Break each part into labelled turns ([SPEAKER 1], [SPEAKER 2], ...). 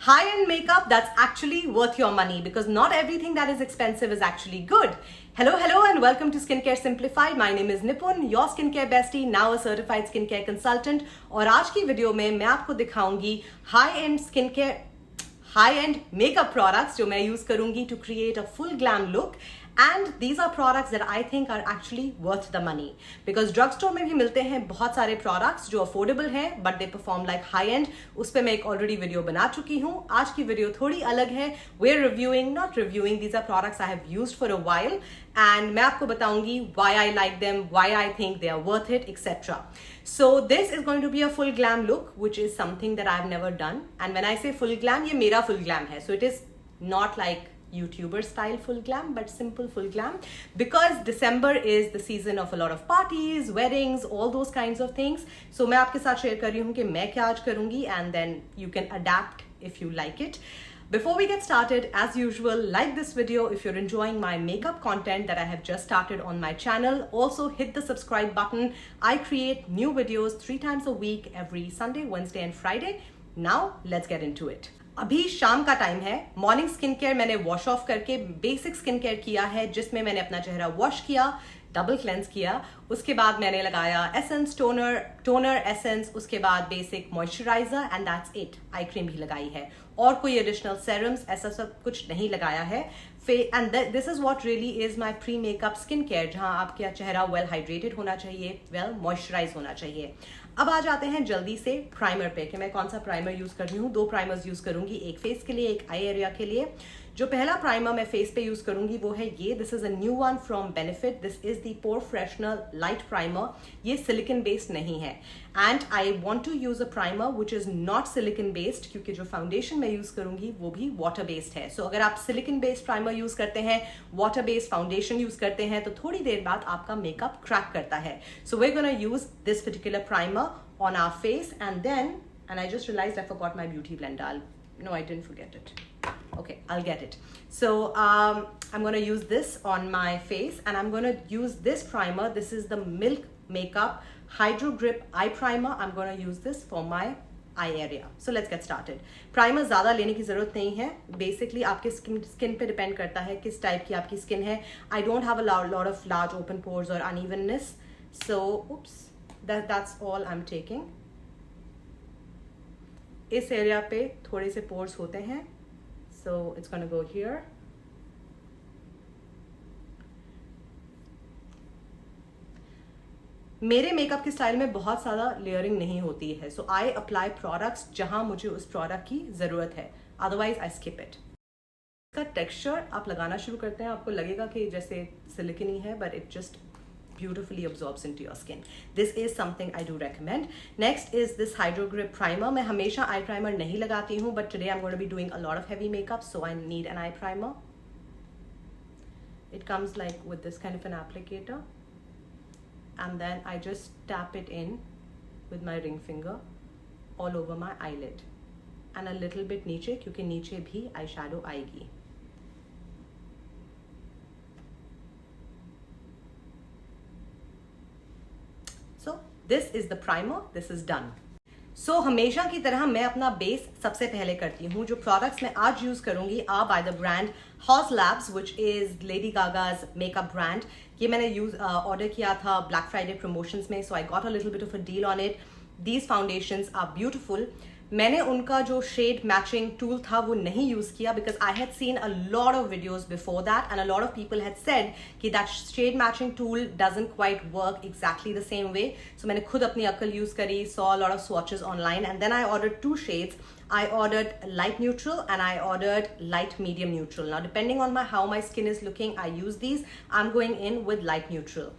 [SPEAKER 1] High-end makeup that's actually worth your money, because not everything that is expensive is actually good. Hello and welcome to Skincare Simplified. My name is Nipun, your skincare bestie, now a certified skincare consultant. और आज की video में मैं आपको दिखाऊंगी high-end makeup products जो मैं use करूंगी to create a full glam look. And these are products that I think are actually worth the money, because drugstore में भी मिलते हैं बहुत सारे products जो affordable हैं but they perform like high end. उस पे मैं एक already video बना चुकी हूँ. आज की video थोड़ी अलग है. We're reviewing, not reviewing. These are products I have used for a while, and मैं आपको बताऊंगी why I like them, why I think they are worth it, etc. So this is going to be a full glam look, which is something that I've never done. And when I say full glam, ये मेरा full glam है. So it is not like YouTuber style full glam, but simple full glam, because December is the season of a lot of parties, weddings, all those kinds of things. So मैं आपके साथ share कर रही हूँ कि मैं क्या आज करूँगी, and then you can adapt if you like it. Before we get started, as usual, like this video if you're enjoying my makeup content that I have just started on my channel. Also hit the subscribe button. I create new videos 3 times a week, every Sunday, Wednesday and Friday. Now let's get into it. अभी शाम का time है. Morning skin care मैंने wash off करके basic skin care किया है, जिसमें मैंने अपना चेहरा वॉश किया, डबल क्लेंस किया. उसके बाद मैंने लगाया एसेंस, टोनर एसेंस, उसके बाद basic moisturiser, and that's it. Eye cream भी लगाई है और कोई एडिशनल सेरम्स ऐसा सब कुछ नहीं लगाया है. And this is what really is my pre makeup skin care, जहां आपका चेहरा वेल हाइड्रेटेड होना चाहिए, वेल मॉइस्चराइज होना चाहिए. अब आ जाते हैं जल्दी से प्राइमर पे कि मैं कौन सा प्राइमर यूज कर रही हूँ. 2 प्राइमर्स यूज करूंगी, एक फेस के लिए, एक आई एरिया के लिए. जो पहला प्राइमर मैं फेस पे यूज करूंगी वो है ये. This is a new one from Benefit. This is the pore freshener light primer. ये सिलिकॉन बेस्ड नहीं है, and I want to use a primer which is not silicone based, क्योंकि जो फाउंडेशन मैं यूज करूंगी वो भी वाटर बेस्ड है. सो अगर आप सिलिकॉन बेस्ड प्राइमर यूज करते हैं, वाटर बेस्ड फाउंडेशन यूज करते हैं, तो थोड़ी देर बाद आपका मेकअप क्रैक करता है. So we are gonna use this particular primer on our face, and I just realized I forgot my beauty blender. No, I didn't forget it. Okay, I'll get it. So I'm going to use this on my face, and I'm going to use this primer. This is the Milk Makeup Hydro Grip Eye Primer. I'm going to use this for my eye area. So let's get started. Primer ज़्यादा लेने की ज़रूरत नहीं है. Basically आपके skin पे depend करता है किस टाइप की आपकी skin है. I don't have a lot of large open pores or unevenness. So, oops. That's all I'm taking. इस एरिया पे थोड़े से पोर्स होते हैं, so it's gonna go here. मेरे मेकअप के स्टाइल में बहुत ज़्यादा लेयरिंग नहीं होती है, so I apply products जहां मुझे उस प्रोडक्ट की ज़रूरत है, otherwise I skip it. इसका टेक्सचर आप लगाना शुरू करते हैं, आपको लगेगा कि जैसे सिलिकॉन ही है, but it just beautifully absorbs into your skin. This is something I do recommend. Next is this Hydro Grip Primer. मैं हमेशा eye primer नहीं लगाती हूँ, but today I'm going to be doing a lot of heavy makeup, so I need an eye primer. It comes like with this kind of an applicator, and then I just tap it in with my ring finger all over my eyelid and a little bit नीचे, क्योंकि नीचे भी eyeshadow आएगी. So this is the primer. This is done. So हमेशा की तरह मैं अपना बेस सबसे पहले करती हूँ. जो products मैं आज यूज करूंगी are by the brand haus, which is Lady Gaga's makeup brand. ये मैंने ऑर्डर किया था Black Friday promotions में, so I got a little bit of a deal on it. These foundations are beautiful. मैंने उनका जो shade matching tool था वो नहीं यूज किया, because I had seen a lot of videos before that, and a lot of people had said कि that shade matching tool doesn't quite work exactly the same way. So मैंने खुद अपनी अक्ल use करी, saw lot of swatches online, and then I ordered 2 shades. I ordered light neutral and I ordered light medium neutral. Now depending on how my skin is looking, I use these. I'm going in with light neutral.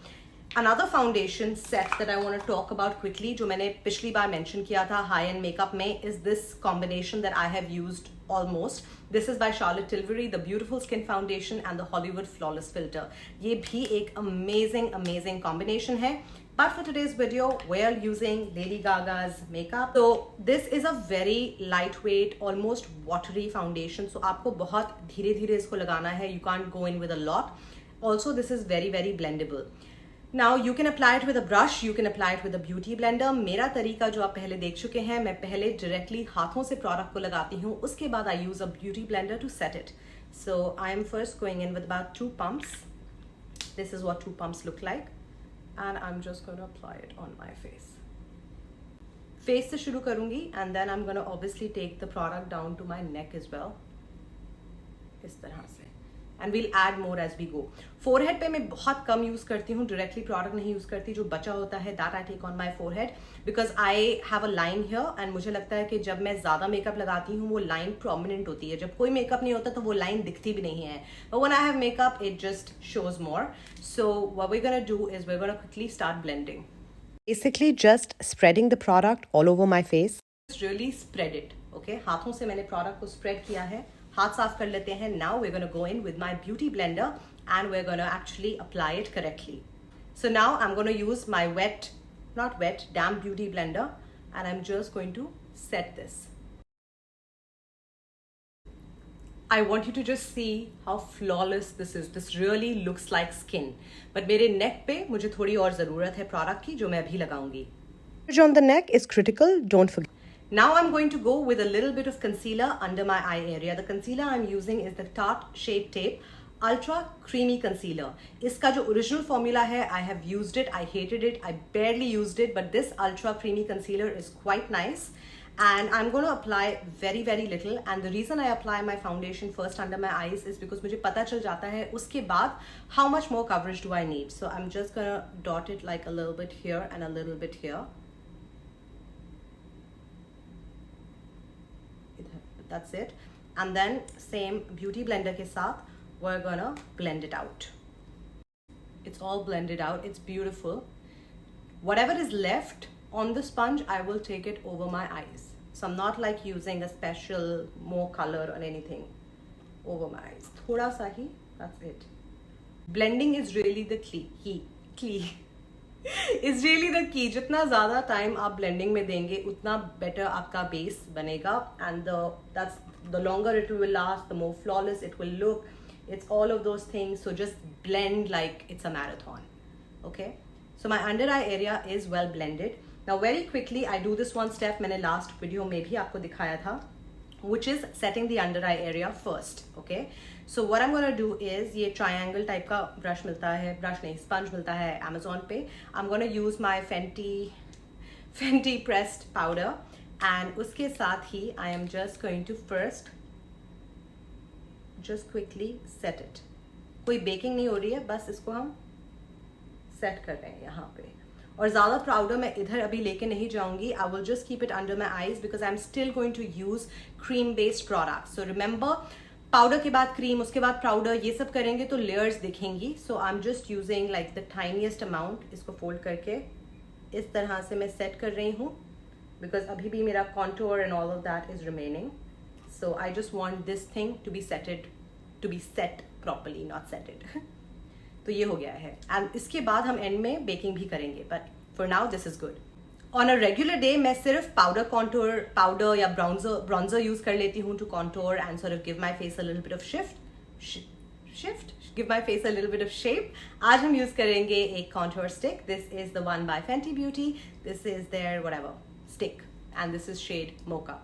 [SPEAKER 1] Another foundation set that I want to talk about quickly, जो मैंने पिछली बार mention किया था high end makeup में, is this combination that I have used almost. This is by Charlotte Tilbury, the Beautiful Skin Foundation and the Hollywood Flawless Filter. ये भी एक amazing combination है. But for today's video, we're using Lady Gaga's makeup. So this is a very lightweight, almost watery foundation. So आपको बहुत धीरे-धीरे इसको लगाना है. You can't go in with a lot. Also, this is very blendable. Now you can apply it with a brush, you can apply it with a beauty blender. मेरा तरीका जो आप पहले देख चुके हैं, मैं पहले directly हाथों से product को लगाती हूँ, उसके बाद I use a beauty blender to set it. So I am first going in with about 2 pumps. This is what 2 pumps look like, and I'm just going to apply it on my face. Face से शुरू करूँगी, and then I'm going to obviously take the product down to my neck as well. इस तरह से. And we'll add more as we go. Forehead पे मैं बहुत कम use करती हूँ, directly product नहीं यूज़ करती, जो बचा होता है that I take on my forehead because I have a line here and मुझे लगता है कि जब मैं ज़्यादा मेकअप लगाती हूँ वो line prominent होती है. जब कोई मेकअप नहीं होता तो वो line दिखती भी नहीं है. But when I have makeup it just shows more. So what we're gonna do is we're gonna quickly start blending. Basically just spreading the product all over my face. Just really spread it. Okay? हाथों से मैंने product को spread किया है. हाथ साफ कर लेते हैं. Now we're going to go in with my beauty blender and we're going to actually apply it correctly. So now I'm going to use my damp beauty blender and I'm just going to set this. I want you to just see how flawless this is. This really looks like skin. But मेरे neck पे मुझे थोड़ी और ज़रूरत है product की जो मैं अभी लगाऊंगी. On the neck is critical. Don't forget. Now I'm going to go with a little bit of concealer under my eye area. The concealer I'm using is the Tarte Shape Tape Ultra Creamy Concealer. इसका जो original formula है, I have used it, I hated it, I barely used it, but this Ultra Creamy Concealer is quite nice. And I'm going to apply very very little. And the reason I apply my foundation first under my eyes is because मुझे पता चल जाता है उसके बाद how much more coverage do I need. So I'm just going to dot it like a little bit here and a little bit here. That's it. And then same beauty blender के साथ we're gonna blend it out. It's all blended out. It's beautiful. Whatever is left on the sponge, I will take it over my eyes. So I'm not like using a special more color or anything over my eyes. थोड़ा सा ही. That's it. Blending is really the key. Is really the key. जितना ज़्यादा time आप blending में देंगे उतना better आपका base बनेगा and the longer it will last, the more flawless it will look. It's all of those things. So just blend like it's a marathon. Okay. So my under eye area is well blended. Now very quickly I do this one step. मैंने last video में भी आपको दिखाया था, which is setting the under eye area first. Okay. So what I'm going to do is ये triangle type का brush मिलता है, brush नहीं, sponge मिलता है Amazon पे. I'm going to use my fenty pressed powder and उसके साथ ही I am just going to first just quickly set it. कोई baking नहीं हो रही है, बस इसको हम set कर रहे हैं यहाँ पे. और ज़्यादा पाउडर मैं इधर अभी लेके नहीं जाऊंगी. I will just keep it under my eyes because I'm still going to use cream based products. So remember, powder के बाद क्रीम, उसके बाद पाउडर, ये सब करेंगे तो लेयर्स दिखेंगी. So I am just using like the tiniest amount. इसको फोल्ड करके इस तरह से मैं सेट कर रही हूँ बिकॉज अभी भी मेरा contour and all of that is remaining. So I just want this thing to be set properly, not setted. तो ये हो गया है एंड इसके बाद हम एंड में बेकिंग भी करेंगे, but for now this is good. On a regular day मैं सिर्फ पाउडर या ब्राउन्जर यूज कर लेती हूँ to contour and sort of give my face a little bit of give my face a little bit of shape. आज हम use करेंगे एक contour stick. This is the one by Fenty Beauty. This is their whatever stick and this is shade mocha.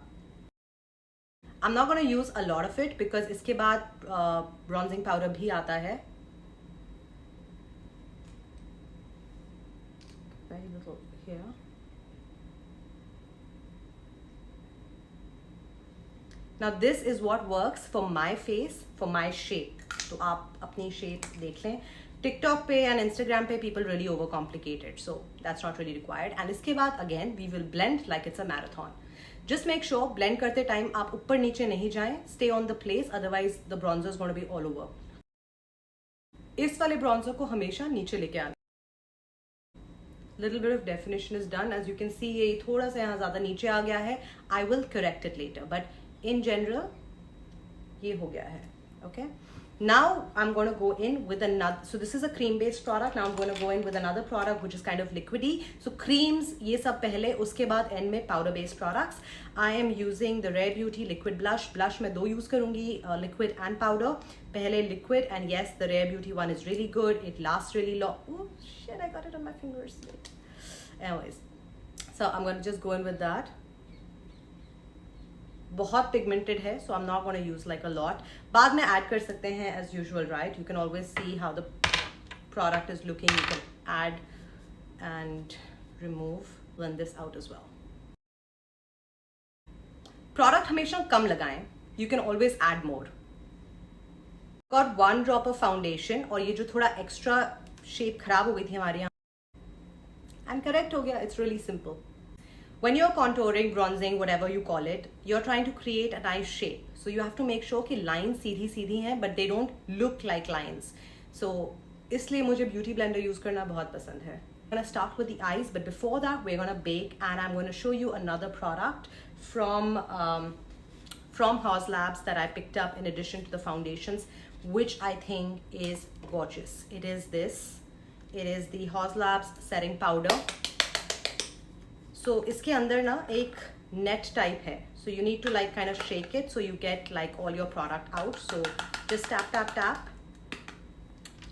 [SPEAKER 1] I am not gonna use a lot of it because इसके बाद bronzing powder भी आता है. Very little here. Now this is what works for my face, for my shape. तो आप अपनी shape देख लें. TikTok पे and Instagram पे people really overcomplicate it, so that's not really required. And इसके बाद again we will blend like it's a marathon. Just make sure blend करते time आप ऊपर नीचे नहीं जाएं. Stay on the place, otherwise the bronzer is going to be all over. इस वाले bronzer को हमेशा नीचे लेके आना. Little bit of definition is done. As you can see ये थोड़ा सा यहाँ ज़्यादा नीचे आ गया है. I will correct it later, but in general ये हो गया है. Okay. Now I'm going to go in with another, so this is a cream based product. Now I'm going to go in with another product which is kind of liquidy. So creams ये सब पहले, उसके बाद end में powder based products. I am using the Rare Beauty liquid blush. Blush मैं दो use करूँगी, liquid and powder. पहले liquid, and yes, the Rare Beauty one is really good. It lasts really long. Oh shit, I got it on my fingers. Anyways, so I'm going to just go in with that. बहुत pigmented है, so I'm not going to use like a lot. बाद में add कर सकते हैं as usual, right? You can always see how the product is looking. You can add and remove, blend this out as well. Product हमेशा कम लगाएं. You can always add more. Got 1 drop of foundation, और ये जो थोड़ा extra shape खराब हो गई थी हमारे यहाँ, and correct हो गया. It's really simple. When you're contouring, bronzing, whatever you call it, you're trying to create a nice shape. So you have to make sure कि lines सीधी सीधी हैं, but they don't look like lines. So इसलिए मुझे beauty blender use करना बहुत पसंद है. I'm gonna start with the eyes, but before that we're gonna bake, and I'm gonna show you another product from Haus Labs that I picked up in addition to the foundations, which I think is gorgeous. It is this. It is the Haus Labs setting powder. So इसके अंदर ना एक net type है. So you need to like kind of shake it so you get like all your product out. So just tap tap tap.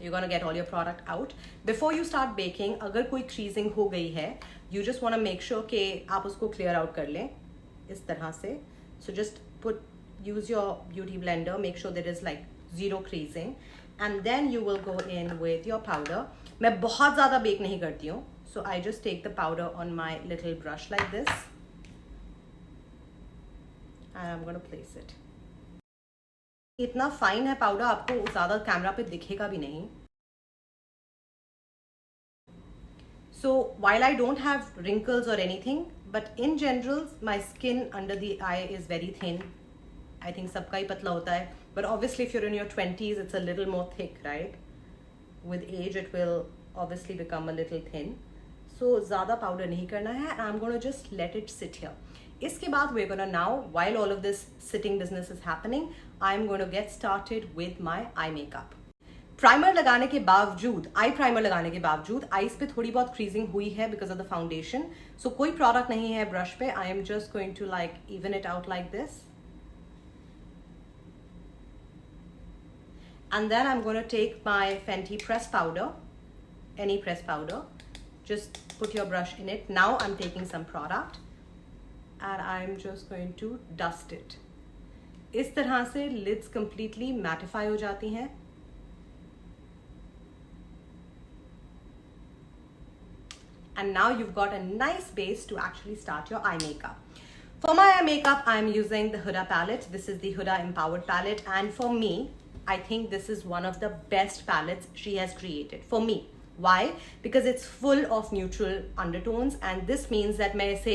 [SPEAKER 1] You're gonna get all your product out. Before you start baking, अगर कोई creasing हो गई है, you just wanna make sure कि आप उसको clear out कर लें इस तरह से. So just use your beauty blender, make sure there is like 0 creasing, and then you will go in with your powder. मैं बहुत ज़्यादा bake नहीं करती हूँ. So I just take the powder on my little brush like this, and I'm going to place it. इतना fine है powder, आपको ज़्यादा कैमरा पे दिखेगा भी नहीं. So while I don't have wrinkles or anything, but in general my skin under the eye is very thin. I think सबका ही पतला होता है. But obviously if you're in your 20s, it's a little more thick, right? With age it will obviously become a little thin. So ज़्यादा powder नहीं करना है, and I'm gonna just let it sit here. इसके बाद we're gonna now, while all of this sitting business is happening, I'm gonna get started with my eye makeup. Primer लगाने के बावजूद, eye primer लगाने के बावजूद आईज पे थोड़ी बहुत क्रीजिंग हुई है because of the foundation. So कोई प्रोडक्ट नहीं है ब्रश पे. I am just going to like even it out like this. And then I'm going to take my Fenty press powder, any press powder. Just put your brush in it. Now I'm taking some product and I'm just going to dust it. इस तरह से lids completely mattify हो जाती हैं. And now you've got a nice base to actually start your eye makeup. For my eye makeup, I'm using the Huda palette. This is the Huda Empowered palette, and for me, I think this is one of the best palettes she has created for me. Why? Because it's full of neutral undertones, and this means that मैं इसे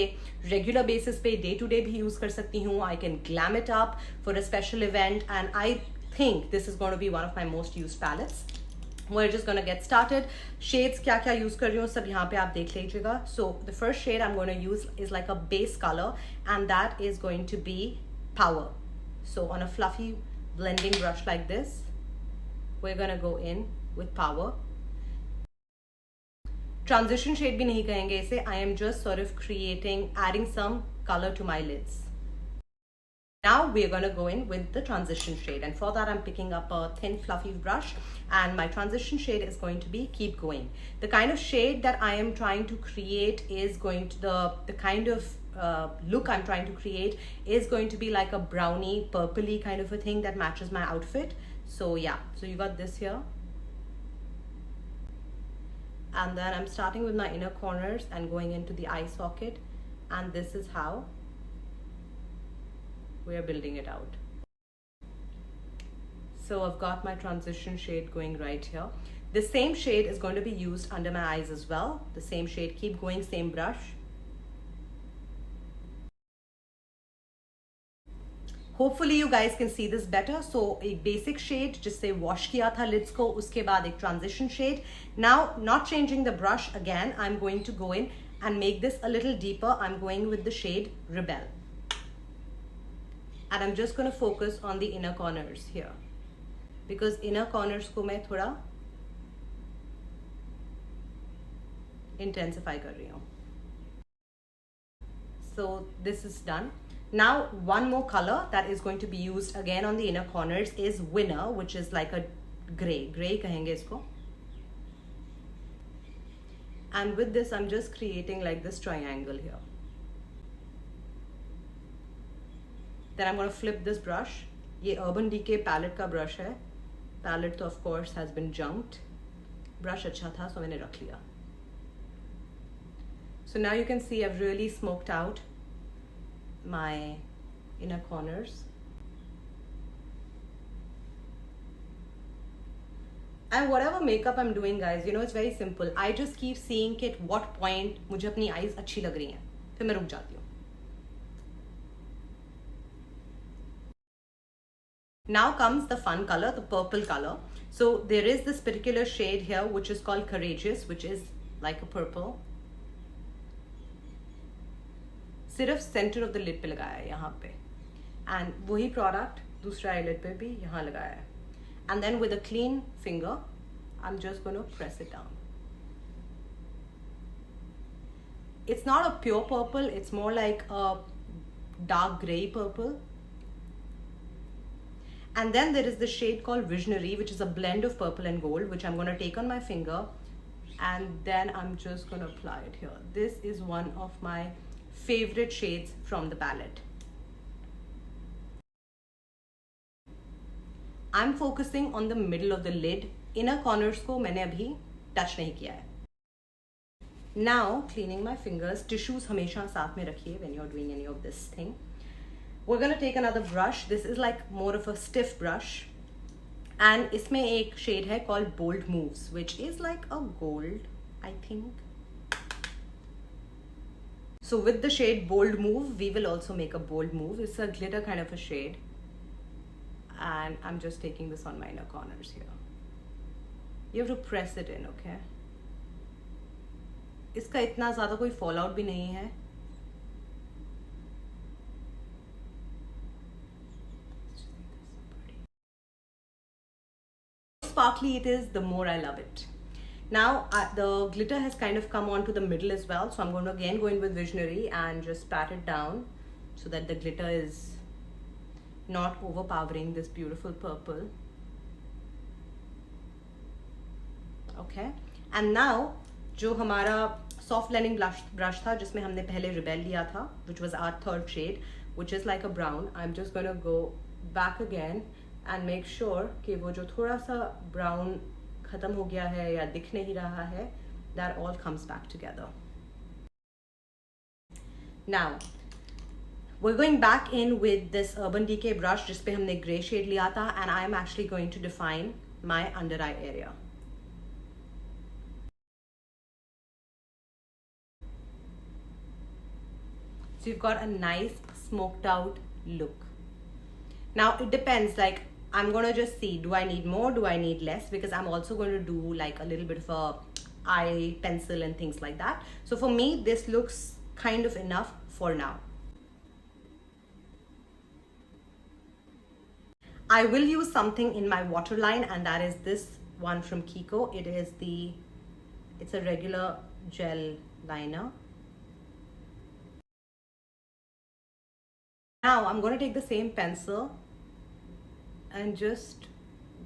[SPEAKER 1] regular basis पे day to day भी use कर सकती हूँ. I can glam it up for a special event, and I think this is going to be one of my most used palettes. We're just going to get started. Shades क्या क्या use कर रही हूँ सब यहाँ पे आप देख लीजिएगा. So the first shade I'm going to use is like a base color, and that is going to be Pore. So on a fluffy blending brush like this, we're going to go in with Pore. Transition shade भी नहीं कहेंगे इसे. I am just sort of adding some color to my lids. Now we're going to go in with the transition shade, and for that I'm picking up a thin fluffy brush, and my transition shade is going to be Keep Going. The kind of shade that I am trying to create is going to the kind of look I'm trying to create is going to be like a brownie purpley kind of a thing that matches my outfit. So yeah, so you got this here, and then I'm starting with my inner corners and going into the eye socket, and this is how we're building it out. So I've got my transition shade going right here. The same shade is going to be used under my eyes as well. The same shade, Keep Going, same brush. Hopefully you guys can see this better. So a basic shade, जिससे wash किया था lids को, उसके बाद एक transition shade. Now, not changing the brush again, I'm going to go in and make this a little deeper. I'm going with the shade Rebel. And I'm just going to focus on the inner corners here. because inner corners को मैं थोड़ा intensify कर रही हूँ. So this is done. Now one more color that is going to be used again on the inner corners is winner, which is like a gray कहेंगे इसको. And with this I'm just creating like this triangle here. Then I'm going to flip this brush. ये Urban Decay palette का brush है. Palette तो of course has been junked. Brush अच्छा था so मैंने रख लिया. So now you can see I've really smoked out my inner corners. And whatever makeup I'm doing, guys, you know, it's very simple. I just keep seeing at what point मुझे अपनी eyes अच्छी लग रही हैं, फिर मैं रुक जाती हूँ. Now comes the fun color, the purple color. So there is this particular shade here which is called Courageous, which is like a purple. सिर्फ सेंटर ऑफ द लिड पे लगाया है यहाँ पे, एंड वही प्रोडक्ट दूसरा आईलिड पे भी यहाँ लगाया है. And then with a clean finger I am just gonna press it down. It's not a pure purple, it's more like a dark gray purple. And then there is the shade called Visionary, which is a blend of purple and gold, which I'm going to take on my finger and then I'm just going to apply it here. This is one of my favorite shades from the palette. I'm focusing on the middle of the lid. Inner corners को मैंने अभी touch नहीं किया है. Now cleaning my fingers. Tissues हमेशा साथ में रखिए when you're doing any of this thing. We're gonna take another brush. This is like more of a stiff brush. And इसमें एक shade है called Bold Moves, which is like a gold, I think. So with the shade Bold Move, we will also make a bold move. It's a glitter kind of a shade. And I'm just taking this on my inner corners here. You have to press it in, okay? इसका इतना ज़्यादा कोई fallout भी नहीं है. Sparkly it is, the more I love it. Now the glitter has kind of come onto the middle as well, so I'm going to again go in with Visionary and just pat it down so that the glitter is not overpowering this beautiful purple. Okay, and now जो हमारा soft blending brush था जिसमें हमने पहले Rebel लिया था, which was our third shade, which is like a brown. I'm just going to go back again and make sure कि वो जो थोड़ा सा brown खत्म हो गया है या दिख नहीं रहा है, that all comes back together. Now we're going back in with this Urban Decay brush जिस पे हमने grey shade लिया था, and I am actually going to define my under eye area. So you've got a nice smoked out look. Now it depends, like I'm gonna just see, do I need more, do I need less, because I'm also going to do like a little bit of a eye pencil and things like that. So for me this looks kind of enough for now. I will use something in my waterline, and that is this one from Kiko. It's a regular gel liner. Now I'm going to take the same pencil and just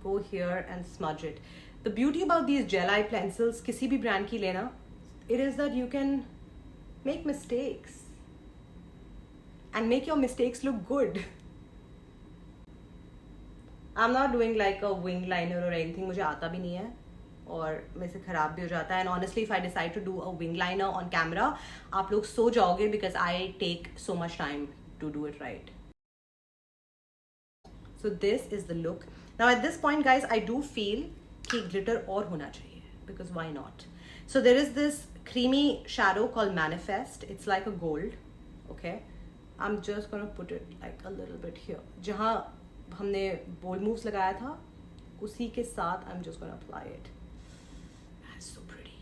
[SPEAKER 1] go here and smudge it. The beauty about these gel eye pencils, किसी भी brand की लेना, it is that you can make mistakes and make your mistakes look good. I'm not doing like a wing liner or anything, मुझे आता भी नहीं है और मेरे से खराब भी हो जाता है. And honestly, if I decide to do a wing liner on camera, आप लोग सो जाओगे because I take so much time to do it right. So this is the look. Now at this point, guys, I do feel कि glitter और होना चाहिए, because why not? So there is this creamy shadow called Manifest. It's like a gold. Okay, I'm just gonna put it like a little bit here. जहाँ हमने bold moves लगाया था, उसी के साथ I'm just gonna apply it. That's so pretty.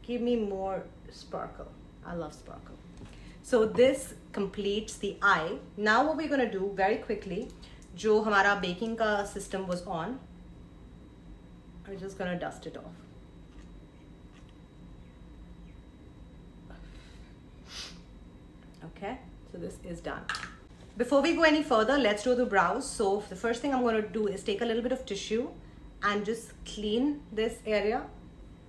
[SPEAKER 1] Give me more sparkle. I love sparkle. So this completes the eye. Now what we're gonna do very quickly, जो हमारा baking का system was on. I'm just gonna dust it off. Okay, so this is done. Before we go any further, let's do the brows. So the first thing I'm going to do is take a little bit of tissue and just clean this area,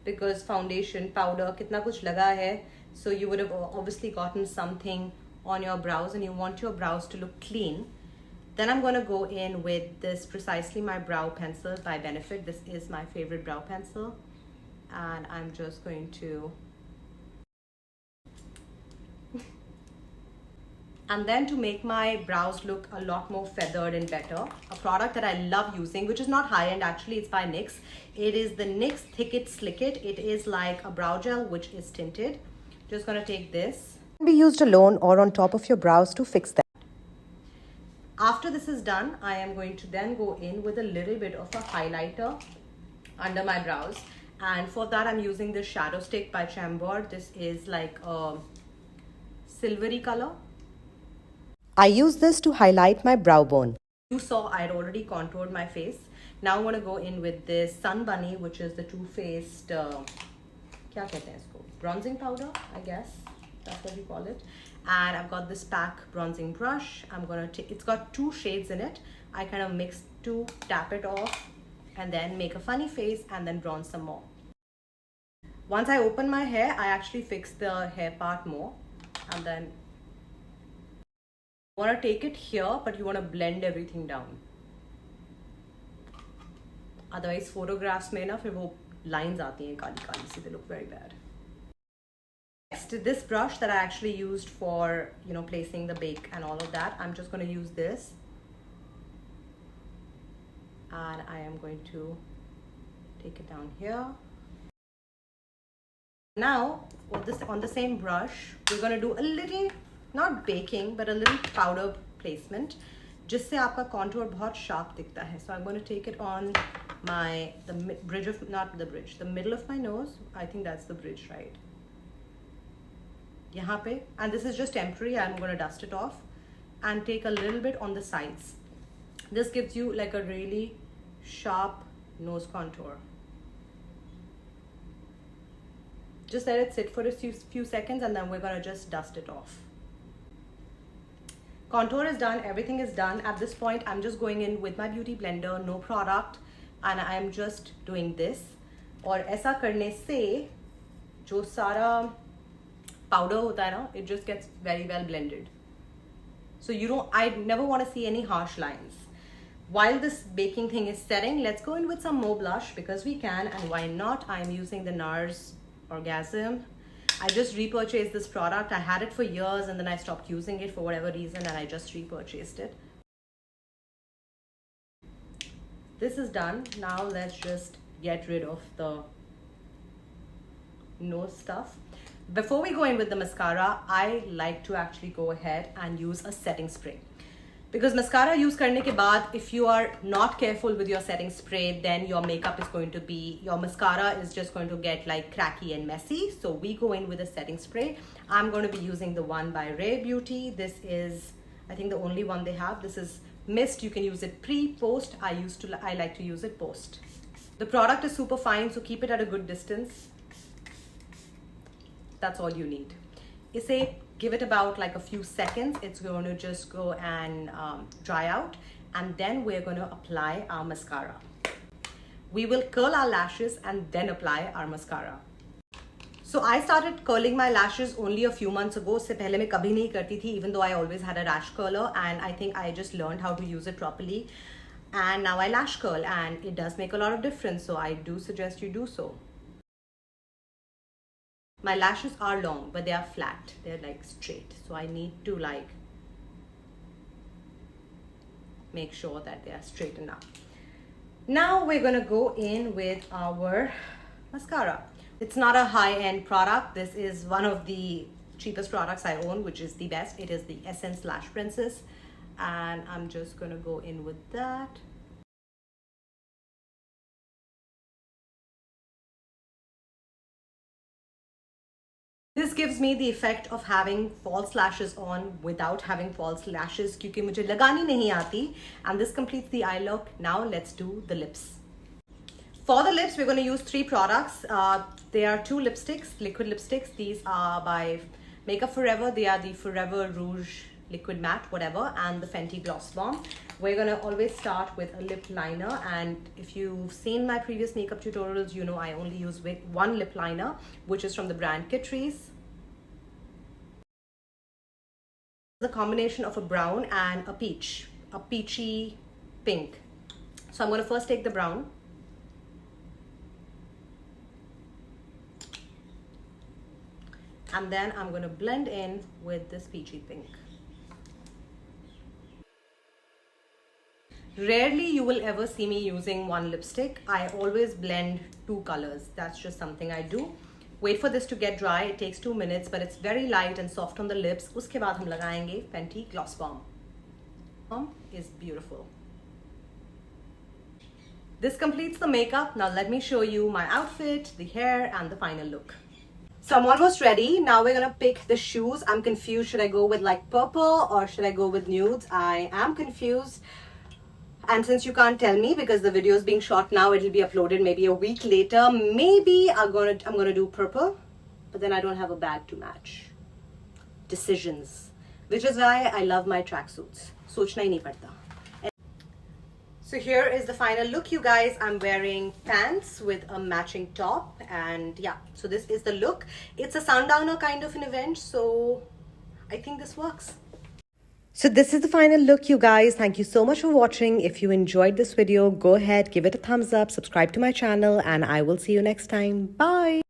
[SPEAKER 1] because foundation, powder, kitna kuch laga hai. So you would have obviously gotten something on your brows and you want your brows to look clean. Then I'm going to go in with this Precisely My Brow Pencil by Benefit. This is my favorite brow pencil. And I'm just going to... And then to make my brows look a lot more feathered and better, a product that I love using, which is not high-end actually, it's by NYX. It is the NYX Thick It Slick It. It is like a brow gel which is tinted. Just going to take this. It can be used alone or on top of your brows to fix that. After this is done, I am going to then go in with a little bit of a highlighter under my brows. And for that, I'm using this shadow stick by Chambord. This is like a silvery color. I use this to highlight my brow bone. You saw I had already contoured my face. Now I'm going to go in with this Sun Bunny, which is the Too Faced, kya kehte hain isko? Bronzing powder, I guess. That's what we call it. And I've got this pack bronzing brush. I'm going to take, it's got 2 shades in it. I kind of mix 2, tap it off, and then make a funny face and then bronze some more. Once I open my hair, I actually fix the hair part more. And then you want to take it here, but you want to blend everything down. Otherwise, photographs mein na, fir wo lines aati hain kali kali se, they look very bad. Next, this brush that I actually used for, you know, placing the bake and all of that, I'm just going to use this. And I am going to take it down here. Now, on the same brush, we're going to do a little, not baking, but a little powder placement, जिससे आपका contour बहुत sharp दिखता है. So I'm going to take it on the bridge of, not the bridge, the middle of my nose. I think that's the bridge, right? यहाँ पे, and this is just temporary. I'm going to dust it off and take a little bit on the sides. This gives you like a really sharp nose contour. Just let it sit for a few seconds and then we're going to just dust it off. Contour is done, everything is done. At this point, I'm just going in with my beauty blender, no product, and I'm just doing this. और ऐसा करने से जो सारा powder hota hai na, it just gets very well blended. So I never want to see any harsh lines. While this baking thing is setting, let's go in with some more blush because we can, and why not? I'm using the NARS Orgasm. I just repurchased this product. I had it for years and then I stopped using it for whatever reason and I just repurchased it. This is done. Now let's just get rid of the nose stuff. Before we go in with the mascara, I like to actually go ahead and use a setting spray. Because mascara use karne ke baad, if you are not careful with your setting spray, then your makeup is going to be, your mascara is just going to get like cracky and messy. So we go in with a setting spray. I'm going to be using the one by Rare Beauty. This is, I think, the only one they have. This is mist. You can use it pre, post. I like to use it post. The product is super fine, so keep it at a good distance. That's all you need. Give it about like a few seconds. It's going to just go and dry out, and then we're going to apply our mascara. We will curl our lashes and then apply our mascara. So I started curling my lashes only a few months ago. उससे पहले मैं कभी नहीं करती थी, even though I always had a lash curler, and I think I just learned how to use it properly. And now I lash curl, and it does make a lot of difference. So I do suggest you do so. My lashes are long, but they are flat. They're like straight. So I need to like make sure that they are straight enough. Now we're going to go in with our mascara. It's not a high-end product. This is one of the cheapest products I own, which is the best. It is the Essence Lash Princess. And I'm just going to go in with that. This gives me the effect of having false lashes on without having false lashes क्योंकि मुझे लगानी नहीं आती. And this completes the eye look. Now let's do the lips. For the lips, we're going to use 3 products. There are 2 lipsticks, liquid lipsticks. These are by Makeup Forever. They are the Forever Rouge Liquid Matte, whatever, and the Fenty Gloss Bomb. We're going to always start with a lip liner, and if you've seen my previous makeup tutorials, you know I only use one lip liner, which is from the brand Catrice. The combination of a brown and a peachy pink. So I'm going to first take the brown. And then I'm going to blend in with this peachy pink. Rarely you will ever see me using one lipstick. I always blend 2 colors. That's just something I do. Wait for this to get dry. It takes 2 minutes, but it's very light and soft on the lips. उसके बाद हम लगाएंगे Fenty Gloss Bomb. Is beautiful. This completes the makeup. Now let me show you my outfit, the hair, and the final look. So I'm almost ready. Now we're gonna pick the shoes. I'm confused. Should I go with like purple or should I go with nudes? I am confused. And since you can't tell me because the video is being shot now, it'll be uploaded maybe a week later. Maybe I'm gonna do purple, but then I don't have a bag to match. Decisions, which is why I love my tracksuits. सोचना ही नहीं पड़ता. So here is the final look, you guys. I'm wearing pants with a matching top, and yeah, so this is the look. It's a sundowner kind of an event, so I think this works. So this is the final look, you guys. Thank you so much for watching. If you enjoyed this video, go ahead, give it a thumbs up, subscribe to my channel, and I will see you next time. Bye.